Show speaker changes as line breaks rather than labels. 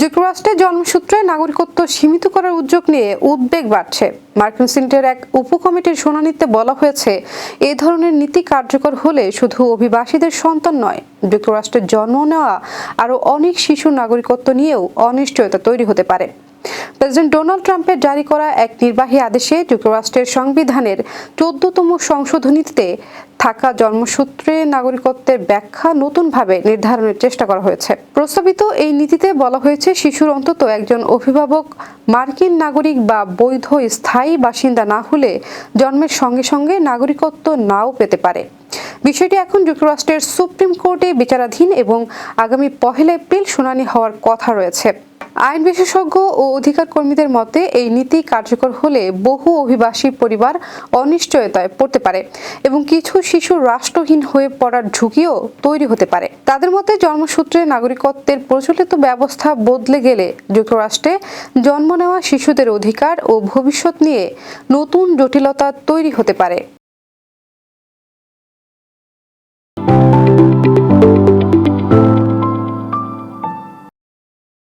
যুক্তরাষ্ট্রে জন্মসূত্রে নাগরিকত্ব সীমিত করার উদ্যোগ নিয়ে উদ্বেগ বাড়ছে। মার্কিন সিনেটের এক উপকমিটির শুনানিতে বলা হয়েছে, এই ধরনের নীতি কার্যকর হলে শুধু অভিবাসীদের সন্তান নয়, যুক্তরাষ্ট্রে জন্ম নেওয়া আরও অনেক শিশুর নাগরিকত্ব নিয়েও অনিশ্চয়তা তৈরি হতে পারে। প্রেসিডেন্ট ডোনাল্ড ট্রাম্পের জারি করা এক নির্বাহী আদেশে যুক্তরাষ্ট্রের সংবিধানের 14তম সংশোধনীতে থাকা জন্মসূত্রে নাগরিকত্বের ব্যাখ্যা নতুনভাবে নির্ধারণের চেষ্টা করা হয়েছে। প্রস্তাবিত এই নীতিতে বলা হয়েছে, শিশুর অন্তত একজন অভিভাবক মার্কিন নাগরিক বা বৈধ স্থায়ী বাসিন্দা না হলে জন্মের সঙ্গে সঙ্গে নাগরিকত্ব নাও পেতে পারে। বিষয়টি এখন যুক্তরাষ্ট্রের সুপ্রিম কোর্টে বিচারাধীন এবং আগামী 1 এপ্রিল শুনানি হওয়ার কথা রয়েছে। আইন বিশেষজ্ঞ ও অধিকার কর্মীদের মতে, এই নীতি কার্যকর হলে বহু অভিবাসী পরিবার অনিশ্চয়তায় পড়তে পারে এবং কিছু শিশু রাষ্ট্রহীন হয়ে পড়ার ঝুঁকিও তৈরি হতে পারে। তাদের মতে, জন্মসূত্রে নাগরিকত্বের প্রচলিত ব্যবস্থা বদলে গেলে যুক্তরাষ্ট্রে জন্ম নেওয়া শিশুদের অধিকার ও ভবিষ্যৎ নিয়ে নতুন জটিলতা তৈরি হতে পারে।